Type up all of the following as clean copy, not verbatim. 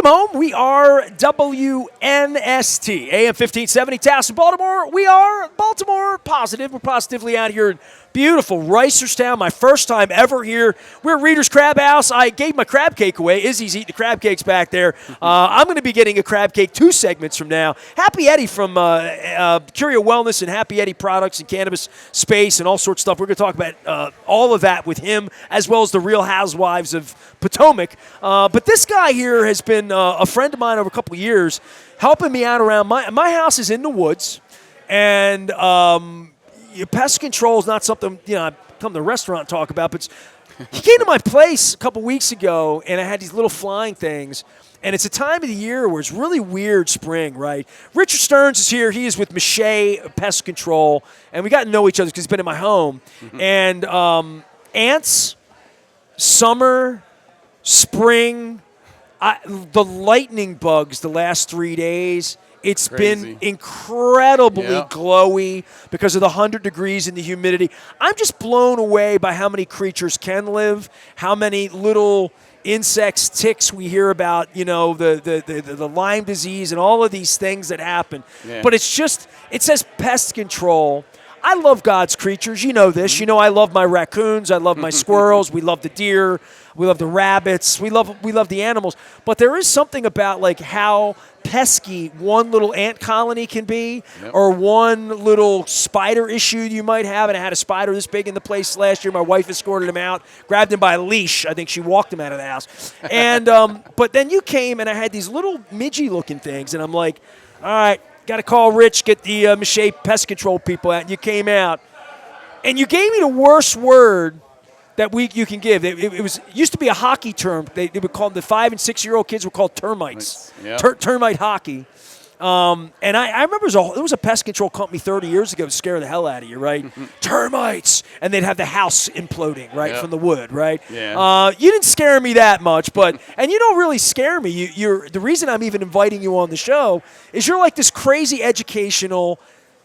Welcome home. We are WNST, AM 1570, Towson, Baltimore. We are Baltimore positive. We're positively out here in beautiful Reisterstown. My first time ever here. We're at Reader's Crab House. I gave my crab cake away. Izzy's eating the crab cakes back there. I'm going to be getting a crab cake 2 segments from now. Happy Eddie from Curio Wellness and Happy Eddie products and cannabis space and all sorts of stuff. We're going to talk about all of that with him, as well as the Real Housewives of Potomac. But this guy here has been a friend of mine over a couple of years, helping me out around my house is in the woods, and pest control is not something I come to the restaurant and talk about. But he came to my place a couple weeks ago, and I had these little flying things. And it's a time of the year where it's really weird spring, right? Richard Stearns is here. He is with Miche Pest Control, and we got to know each other because he's been in my home. Mm-hmm. And ants, summer, spring, the lightning bugs the last 3 days. It's crazy. Been incredibly glowy because of the 100 degrees and the humidity. I'm just blown away by how many creatures can live, how many little insects, ticks we hear about, the Lyme disease and all of these things that happen. Yeah. But it says pest control. I love God's creatures. You know this. You know I love my raccoons. I love my squirrels. We love the deer. We love the rabbits. We love the animals. But there is something about like how pesky one little ant colony can be, or one little spider issue you might have. And I had a spider this big in the place last year. My wife escorted him out, grabbed him by a leash. I think she walked him out of the house. And but then you came, and I had these little midgy-looking things, and I'm like, all right, got to call Rich, get the Miche Pest Control people out. And you came out, and you gave me the worst word that you can give. It used to be a hockey term. They would call them, the 5- and 6-year-old kids were called termites. Yep. Termite hockey. And I remember there was a pest control company 30 years ago to scare the hell out of you, right? Termites! And they'd have the house imploding, right, from the wood, right? Yeah. You didn't scare me that much, and you don't really scare me. The reason I'm even inviting you on the show is you're like this crazy educational.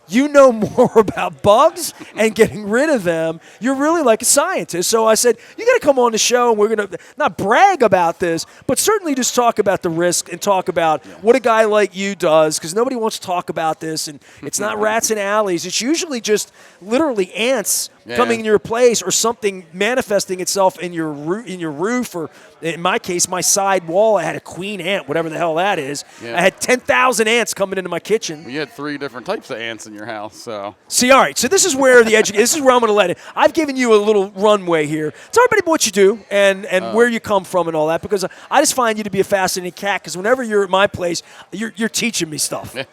You know more about bugs and getting rid of them. You're really like a scientist. So I said, you got to come on the show, and we're going to not brag about this, but certainly just talk about the risk and talk about what a guy like you does, because nobody wants to talk about this, and it's not rats in alleys. It's usually just literally ants coming in your place, or something manifesting itself in your roof, or in my case, my side wall. I had a queen ant, whatever the hell that is. Yeah. I had 10,000 ants coming into my kitchen. We had 3 different types of ants in your house. So see, all right. So this is where this is where I'm going to let it. I've given you a little runway here. Tell everybody what you do and where you come from and all that, because I just find you to be a fascinating cat. Because whenever you're at my place, you're teaching me stuff. Yeah.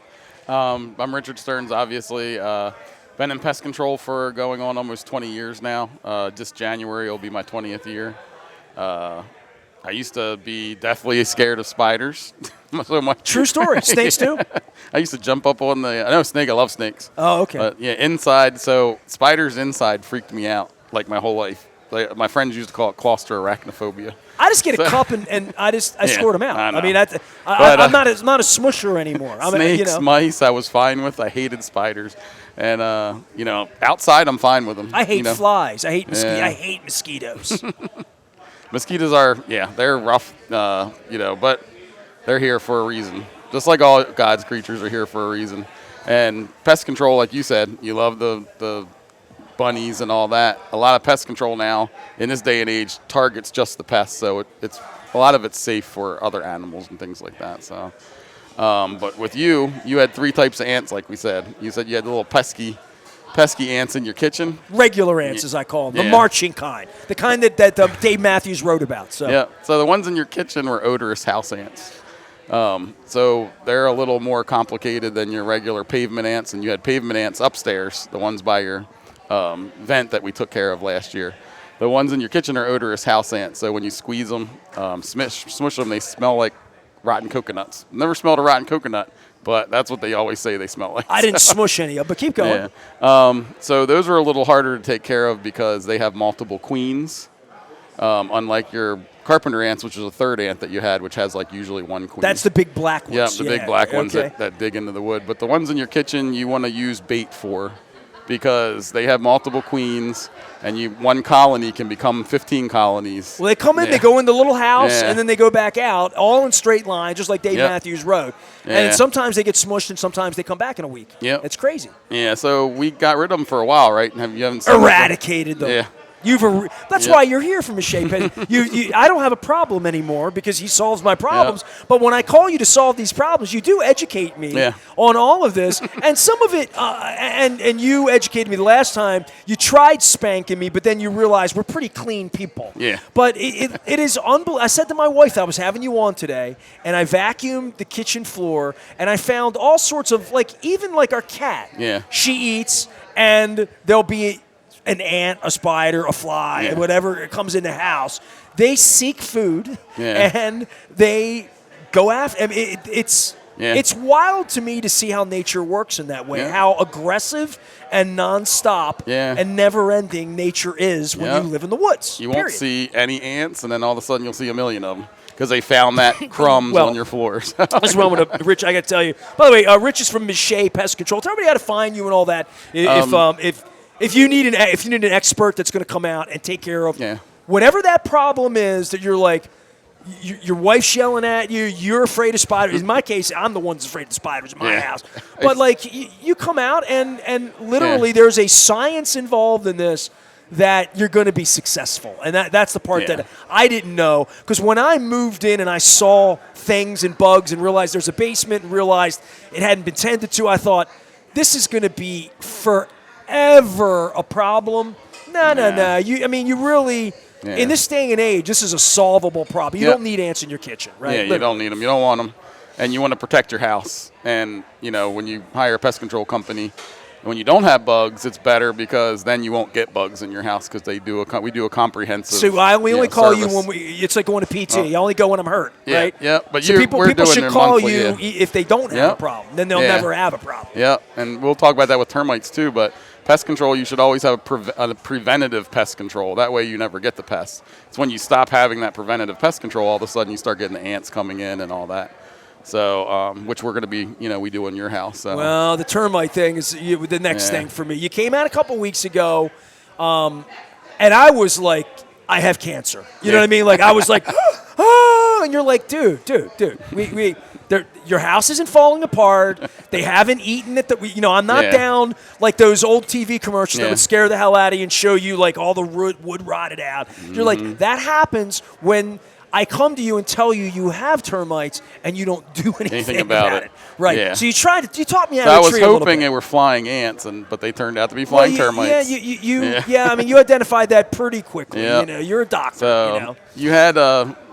I'm Richard Stearns, obviously. Been in pest control for going on almost 20 years now. This January will be my 20th year. I used to be definitely scared of spiders. True story. Snakes too? I used to jump up on I know snake. I love snakes. Oh, okay. But yeah, inside. So spiders inside freaked me out like my whole life. Like, my friends used to call it claustroarachnophobia. I just get a cup and I squirt them out. I mean, I'm not a smusher anymore. Snakes, mice, I was fine with. I hated spiders. And, outside I'm fine with them. I hate flies. I hate mosquitoes. I hate mosquitoes. Mosquitoes are, they're rough, but they're here for a reason. Just like all God's creatures are here for a reason. And pest control, like you said, you love the bunnies and all that. A lot of pest control now, in this day and age, targets just the pests. So it's a lot of it's safe for other animals and things like that. So, but with you had 3 types of ants, like we said. You said you had the little pesky ants in your kitchen. Regular ants, as I call them, the marching kind, the kind that Dave Matthews wrote about. So yeah, so the ones in your kitchen were odorous house ants. So they're a little more complicated than your regular pavement ants, and you had pavement ants upstairs, the ones by your vent that we took care of last year. The ones in your kitchen are odorous house ants. So when you squeeze them, smush them, they smell like rotten coconuts. Never smelled a rotten coconut, but that's what they always say they smell like. I didn't smush any of them, but keep going. Yeah. So those are a little harder to take care of because they have multiple queens, unlike your carpenter ants, which is a 3rd ant that you had, which has like usually 1 queen. That's the big black ones. Yeah, the big black ones that dig into the wood. But the ones in your kitchen you want to use bait for. because they have multiple queens, and one colony can become 15 colonies. Well, they come in, they go in the little house, Yeah. and then they go back out, all in straight line, just like Dave Matthews Road. Yeah. And sometimes they get smushed, and sometimes they come back in a week. Yep. It's crazy. Yeah, so we got rid of them for a while, right? You haven't seen Eradicated them. Yeah. That's why you're here for Miche. I don't have a problem anymore because he solves my problems. But when I call you to solve these problems, you do educate me on all of this. And some of it, and you educated me the last time. You tried spanking me, but then you realized we're pretty clean people. Yeah. But it is unbelievable. I said to my wife, I was having you on today, and I vacuumed the kitchen floor, and I found all sorts of, even our cat. Yeah. She eats, and there'll be an ant, a spider, a fly, whatever comes in the house. They seek food, and they go after. I mean, it's wild to me to see how nature works in that way, how aggressive and nonstop and never-ending nature is when you live in the woods. You won't see any ants, and then all of a sudden you'll see a million of them because they found that crumbs on your floors. This is what I'm going to, Rich, I got to tell you. By the way, Rich is from Miche Pest Control. Tell everybody how to find you and all that. If you need an expert that's going to come out and take care of whatever that problem is that you're like, your wife's yelling at you, you're afraid of spiders. In my case, I'm the one that's afraid of spiders in my house. But you come out and literally there's a science involved in this that you're going to be successful. And that's the part that I didn't know. Because when I moved in and I saw things and bugs and realized there's a basement and realized it hadn't been tended to, I thought, this is going to be forever a problem. No. You really, in this day and age, this is a solvable problem. You don't need ants in your kitchen, right? Yeah, you don't need them. You don't want them. And you want to protect your house. And, when you hire a pest control company, when you don't have bugs, it's better because then you won't get bugs in your house because we do a comprehensive. So we only call service. you when it's like going to PT. I only go when I'm hurt, right? Yeah, but so people should call you if they don't have a Yep. problem. Then they'll never have a problem. Yeah, and we'll talk about that with termites too. But pest control, you should always have a preventative pest control. That way you never get the pests. It's when you stop having that preventative pest control, all of a sudden you start getting the ants coming in and all that. So, which we're going to be, we do in your house. So. Well, the termite thing is the next thing for me. You came out a couple weeks ago, and I was like, I have cancer. You know what I mean? Like, I was like, oh, and you're like, dude, your house isn't falling apart. They haven't eaten it. I'm not down like those old TV commercials that would scare the hell out of you and show you like all the wood rotted out. You're like, that happens when I come to you and tell you have termites and you don't do anything about it. Right. Yeah. So you taught me how to treat I was hoping they were flying ants, but they turned out to be flying termites. Yeah, you identified that pretty quickly. Yeah. You're a doctor. So you had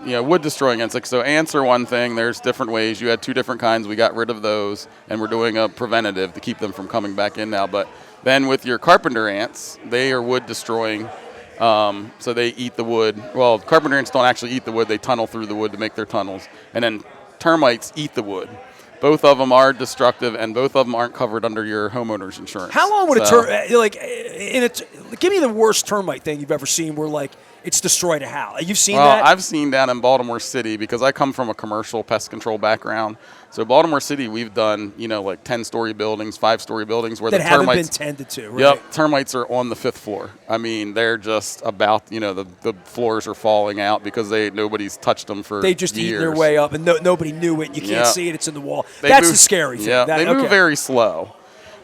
wood destroying insects. So ants are one thing. There's different ways. You had two different kinds. We got rid of those, and we're doing a preventative to keep them from coming back in now. But then with your carpenter ants, they are wood destroying. So they eat the wood. Well, carpenter ants don't actually eat the wood. They tunnel through the wood to make their tunnels. And then termites eat the wood. Both of them are destructive, and both of them aren't covered under your homeowner's insurance. How long would give me the worst termite thing you've ever seen where, it's destroyed a house? You've seen that? Well, I've seen down in Baltimore City because I come from a commercial pest control background. So Baltimore City, we've done, 10-story buildings, 5-story buildings where that the termites haven't been tended to, right? Yep, termites are on the 5th floor. I mean, they're just about, the floors are falling out because nobody's touched them for years. They just eaten their way up, and nobody knew it. You can't see it. It's in the wall. The scary thing. Yeah, they move very slow.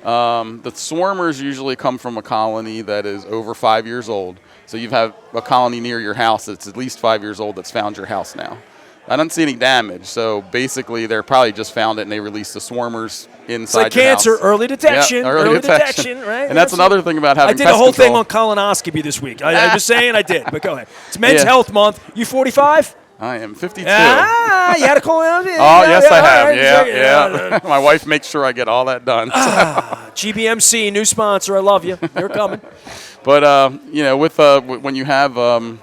The swarmers usually come from a colony that is over 5 years old. So you have a colony near your house that's at least 5 years old that's found your house now. I don't see any damage. So basically, they're probably just found it and they released the swarmers inside your house. Cancer, early detection. Yeah, early detection, right? And that's another thing about having pest control. I did a whole thing on colonoscopy this week. I'm just saying I did, but go ahead. It's Men's Health Month. You 45? I am 52. You had a colonoscopy? Oh, yes, I have. Yeah. My wife makes sure I get all that done. GBMC, new sponsor. I love you. They're coming. But, when you have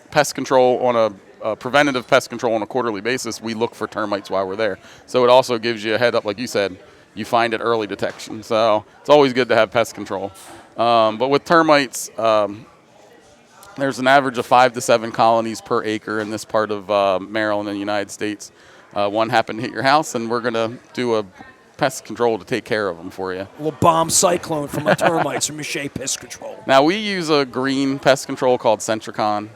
pest control on a preventative pest control on a quarterly basis, we look for termites while we're there. So it also gives you a head up, like you said, you find it early detection. So it's always good to have pest control. But with termites, there's an average of 5 to 7 colonies per acre in this part of Maryland and the United States. One happened to hit your house, and we're going to do a pest control to take care of them for you. A little bomb cyclone from my termites from Miche Pest Control. Now, we use a green pest control called Centricon.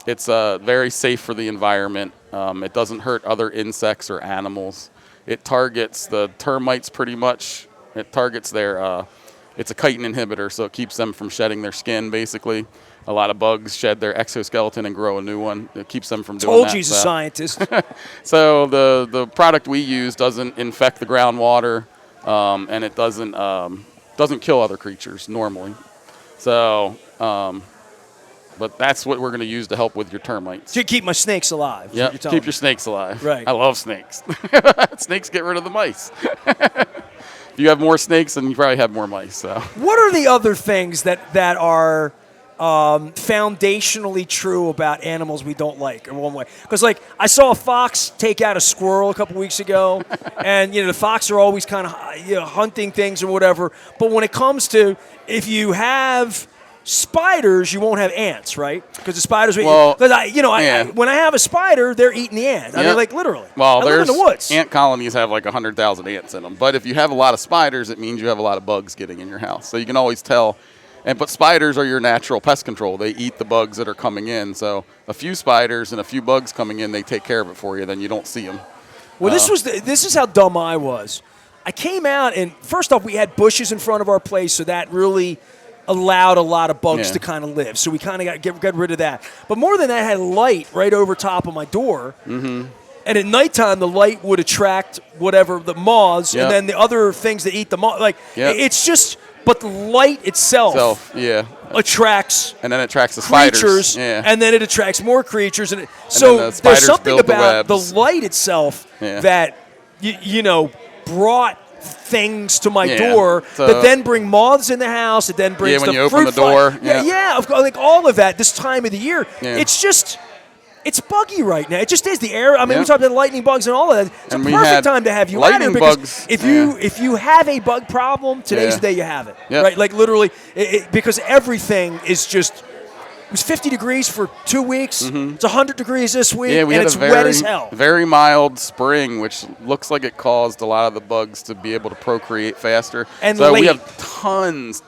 It's very safe for the environment. It doesn't hurt other insects or animals. It targets the termites pretty much. It targets their, it's a chitin inhibitor, so it keeps them from shedding their skin, basically. A lot of bugs shed their exoskeleton and grow a new one. It keeps them from doing that. Told you he's a scientist. So the product we use doesn't infect the groundwater, and it doesn't kill other creatures normally. So, but that's what we're going to use to help with your termites. To keep my snakes alive. Yeah, keep your snakes alive. Right. I love snakes. Snakes get rid of the mice. If you have more snakes, then you probably have more mice. So. What are the other things that are foundationally true about animals we don't like in one way? Because, like, I saw a fox take out a squirrel a couple weeks ago, and, the fox are always kind of, hunting things or whatever. But when it comes to, if you have spiders, you won't have ants, right? Because the spiders, well, when I have a spider, they're eating the ant. I mean, like, literally. Well, I live in the woods. Ant colonies have like 100,000 ants in them. But if you have a lot of spiders, it means you have a lot of bugs getting in your house. So you can always tell. But spiders are your natural pest control. They eat the bugs that are coming in. So a few spiders and a few bugs coming in, they take care of it for you. Then you don't see them. Well, this is how dumb I was. I came out, and first off, we had bushes in front of our place, so that really allowed a lot of bugs to kind of live. So we kind of got rid of that. But more than that, I had light right over top of my door. Mm-hmm. And at nighttime, the light would attract whatever, the moths, and then the other things that eat the moths. Like, it's just, but the light itself attracts, and then it attracts the creatures, spiders. And then it attracts more creatures. And so there's something about the light itself that, brought things to my door that then bring moths in the house. It then brings when the you open fruit the door. like all of that this time of the year. It's just, it's buggy right now. It just is. The air. I mean, we talked about lightning bugs and all of that. It's a perfect time to have you out here because if you have a bug problem, today's the day you have it. Right? Like literally, because everything is just. It was 50 degrees for 2 weeks. Mm-hmm. It's 100 degrees this week, and it's wet as hell. Very mild spring, which looks like it caused a lot of the bugs to be able to procreate faster. And so we have tons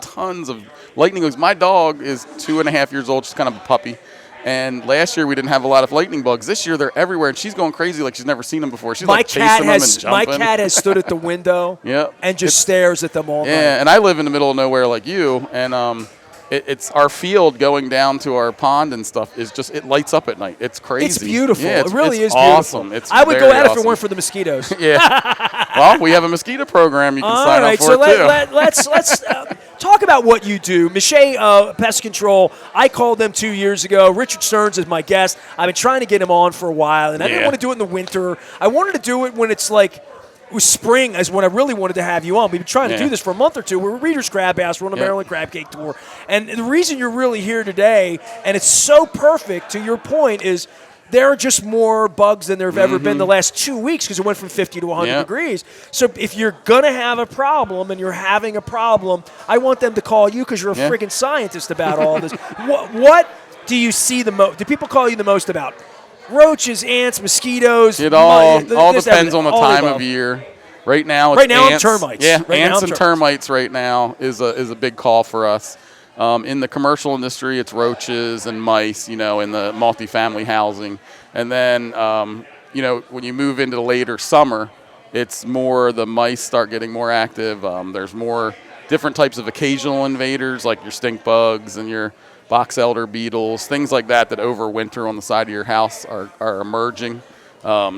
of lightning bugs. My dog is 2.5 years old. She's kind of a puppy. And last year we didn't have a lot of lightning bugs. This year they're everywhere, and she's going crazy like she's never seen them before. She's like chasing them and jumping. My cat has stood at the window and just stares at them all night. Yeah, and I live in the middle of nowhere like you, and it's our field going down to our pond and stuff is just, it lights up at night. It's crazy. It's beautiful. Yeah, it really is awesome. beautiful. I would go out if it weren't for the mosquitoes. Well, we have a mosquito program you can sign up for too. Let's talk about what you do. Miche Pest Control, I called them 2 years ago. Richard Stearns is my guest. I've been trying to get him on for a while, and I didn't want to do it in the winter. I wanted to do it when it's like, it was spring is when I really wanted to have you on. We've been trying to do this for a month or two. We're Reader's Crab House. We're on a Maryland Crab Cake Tour. And the reason you're really here today, and it's so perfect to your point, is there are just more bugs than there have ever been the last 2 weeks because it went from 50 to 100 degrees. So if you're going to have a problem and you're having a problem, I want them to call you because you're a freaking scientist about all this. What do you see the most? Do people call you the most about? Roaches, ants, mosquitoes. It all depends on the time of year. Right now, it's ants. Termites. Yeah, ants and termites right now is a big call for us. In the commercial industry, it's roaches and mice, in the multifamily housing. And then, when you move into the later summer, it's more the mice start getting more active. There's more different types of occasional invaders like your stink bugs and your box elder beetles, things like that overwinter on the side of your house are emerging.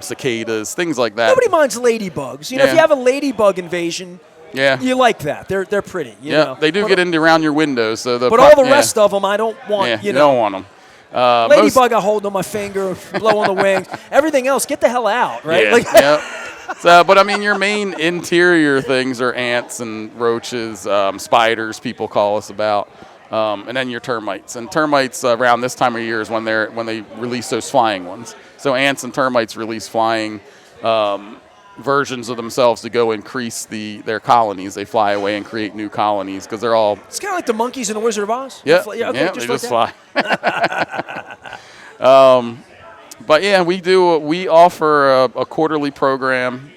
Cicadas, things like that. Nobody minds ladybugs. If you have a ladybug invasion, you like that. They're pretty. You know. They do get into around your windows. So but all the rest of them, I don't want. You don't want them. Ladybug, I hold on my finger, blow on the wings. Everything else, get the hell out, right? So, but I mean, your main interior things are ants and roaches, spiders. People call us about. And then your termites. And termites around this time of year is when they release those flying ones. So ants and termites release flying versions of themselves to go increase their colonies. They fly away and create new colonies because they're all. It's kind of like the monkeys in the Wizard of Oz. Yeah, they just fly. But yeah, we offer a quarterly program.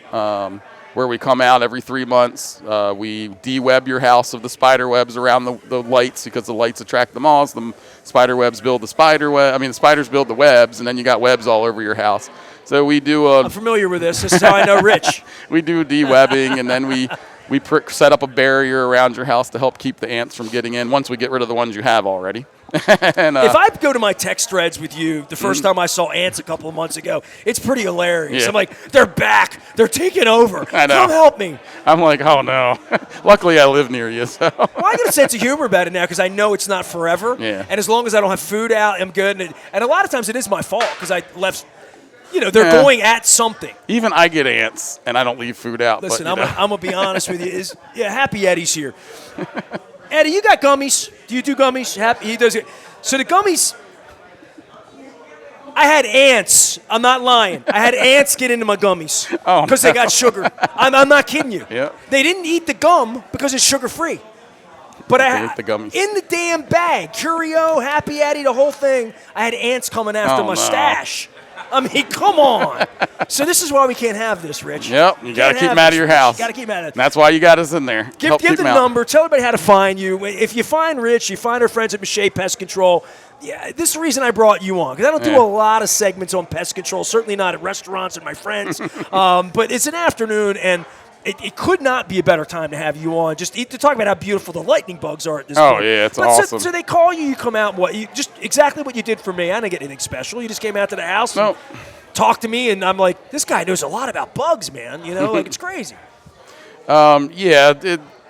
where we come out every 3 months. We de-web your house of the spider webs around the lights, because the lights attract the moths. The spider webs build the the spiders build the webs, and then you got webs all over your house. So we do I'm familiar with this. This is how I know Rich. We do de-webbing, and then we set up a barrier around your house to help keep the ants from getting in once we get rid of the ones you have already. And, if I go to my text threads with you, the first time I saw ants a couple of months ago, it's pretty hilarious. Yeah. I'm like, they're back. They're taking over. I know. Come help me. I'm like, oh, no. Luckily, I live near you. So. Well, I get a sense of humor about it now because I know it's not forever. Yeah. And as long as I don't have food out, I'm good. And a lot of times it is my fault because I left, they're going at something. Even I get ants, and I don't leave food out. Listen, but, I'm going to be honest with you. Happy Eddie's here. Eddie, you got gummies. Do you do gummies? He does it. So the gummies, I had ants. I'm not lying. I had ants get into my gummies because they got sugar. I'm not kidding you. Yeah. They didn't eat the gum because it's sugar-free. But They ate the gummies. in the damn bag, Curio, Happy Eddie, the whole thing, I had ants coming after my stash. I mean, come on. So this is why we can't have this, Rich. Yep, you got to keep them out of your house. You got to keep them out of it. That's why you got us in there. Give the number. Tell everybody how to find you. If you find Rich, you find our friends at Miche Pest Control. Yeah, this is the reason I brought you on, because I don't do a lot of segments on pest control, certainly not at restaurants and my friends. But it's an afternoon, and it could not be a better time to have you on, just to talk about how beautiful the lightning bugs are at this point. Oh, yeah, it's awesome. So they call you, you come out, and you just exactly what you did for me. I didn't get anything special. You just came out to the house and talked to me, and I'm like, this guy knows a lot about bugs, man. Like it's crazy.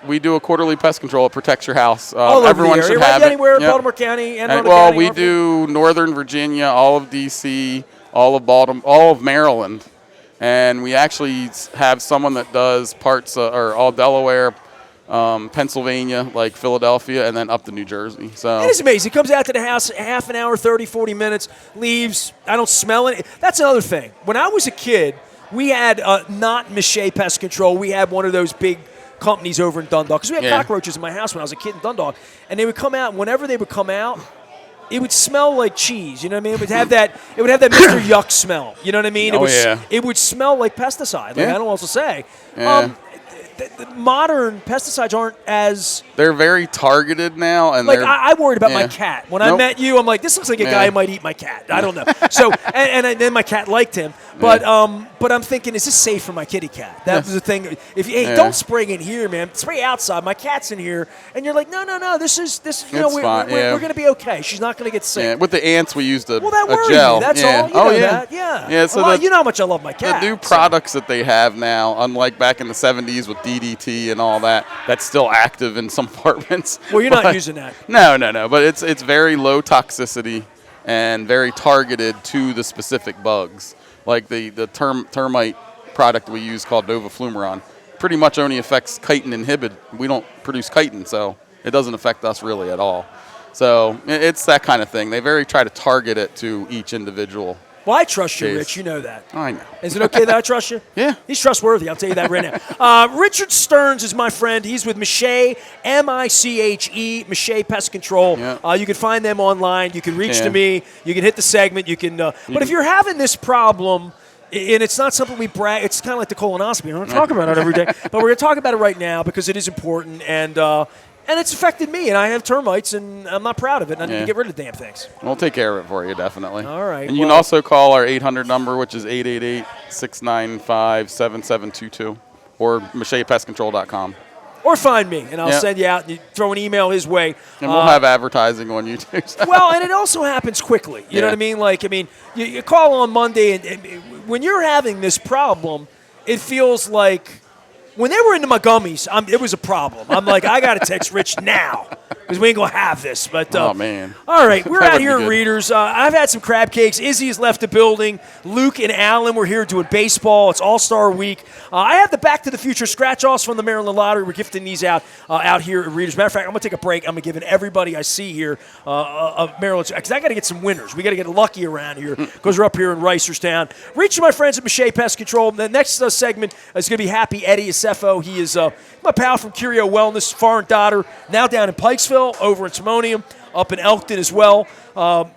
We do a quarterly pest control. It protects your house. All everyone over the area, should have anywhere it. in Baltimore County and County. We do Northern Virginia, all of D.C., all of Baltimore, all of Maryland. And we actually have someone that does parts, or all Delaware, Pennsylvania, like Philadelphia, and then up to New Jersey. So it is amazing. He comes out to the house, half an hour, 30, 40 minutes, leaves. I don't smell it. That's another thing. When I was a kid, we had not Miche Pest Control. We had one of those big companies over in Dundalk, because we had cockroaches in my house when I was a kid in Dundalk, and they would come out, and whenever they would come out, it would smell like cheese. You know what I mean? It would have that Mr. Yuck smell. You know what I mean? It would smell like pesticide. I don't know what else to say. Yeah. The modern pesticides aren't as... They're very targeted now. And I worried about my cat. When I met you, I'm like, this looks like a guy who might eat my cat. I don't know. So, and then my cat liked him. But I'm thinking, is this safe for my kitty cat? That was the thing. Don't spray in here, man. Spray outside. My cat's in here. And you're like, no. We're going to be okay. She's not going to get sick. Yeah. With the ants, we used a that worried gel. Me. That's all. You know that. Yeah. Yeah. So you know how much I love my cat. The new products that they have now, unlike back in the 70s with DDT and all that, that's still active in some apartments. Well, you're not using that. No. But it's very low toxicity and very targeted to the specific bugs. Like the termite product we use called Novaflumaron pretty much only affects chitin inhibit. We don't produce chitin, so it doesn't affect us really at all. So it's that kind of thing. They try to target it to each individual. Well, I trust you, Rich. You know that. I know. Is it okay that I trust you? Yeah. He's trustworthy. I'll tell you that right now. Richard Stearns is my friend. He's with Miche, M-I-C-H-E, Miche Pest Control. Yeah. You can find them online. You can reach to me. You can hit the segment. You can. But if you're having this problem, and it's not something we brag, it's kind of like the colonoscopy. We don't talk about it every day. But we're going to talk about it right now because it is important. And it's affected me, and I have termites, and I'm not proud of it, and I need to get rid of the damn things. We'll take care of it for you, definitely. All right. And you can also call our 800 number, which is 888-695-7722, or MichePestControl.com. Or find me, and I'll send you out, and you throw an email his way. And we'll have advertising on YouTube. So. Well, and it also happens quickly. You know what I mean? You call on Monday, and when you're having this problem, it feels like... When they were into my gummies, it was a problem. I'm like, I got to text Rich now because we ain't going to have this. But oh, man. All right, we're out here at Readers. I've had some crab cakes. Izzy has left the building. Luke and Alan were here doing baseball. It's All-Star Week. I have the Back to the Future scratch-offs from the Maryland Lottery. We're gifting these out here at Readers. Matter of fact, I'm going to take a break. I'm going to give everybody I see here of Maryland, because I got to get some winners. We got to get lucky around here because we're up here in Reisterstown. Reach my friends at Miche Pest Control. The next segment is going to be Happy Eddie Acefo. He is my pal from Curio Wellness, foreign daughter, now down in Pikesville, over in Timonium, up in Elkton as well.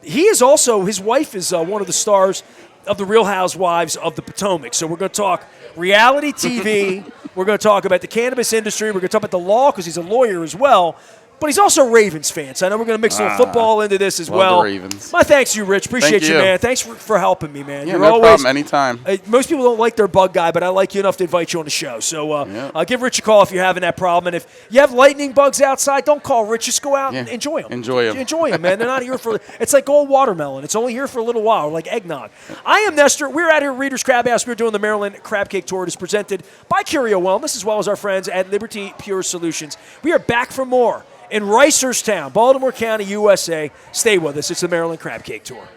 He is also, his wife is one of the stars of the Real Housewives of the Potomac. So we're going to talk reality TV. We're going to talk about the cannabis industry. We're going to talk about the law because he's a lawyer as well. But he's also a Ravens fan, so I know we're going to mix a little football into this as love well. the Ravens. My thanks to you, Rich. Appreciate Thank you, you. man. Thanks for helping me, man. Yeah, You're no always, problem. Anytime. Most people don't like their bug guy, but I like you enough to invite you on the show. So give Rich a call if you're having that problem. And if you have lightning bugs outside, don't call Rich. Just go out and enjoy them. Enjoy them. Enjoy them, man. They're not here for – it's like gold watermelon. It's only here for a little while, like eggnog. I am Nestor. We're out here at Reader's Crab House. We're doing the Maryland Crab Cake Tour. It is presented by Curio Wellness as well as our friends at Liberty Pure Solutions. We are back for more in Reisterstown, Baltimore County, USA. Stay with us. It's the Maryland Crab Cake Tour.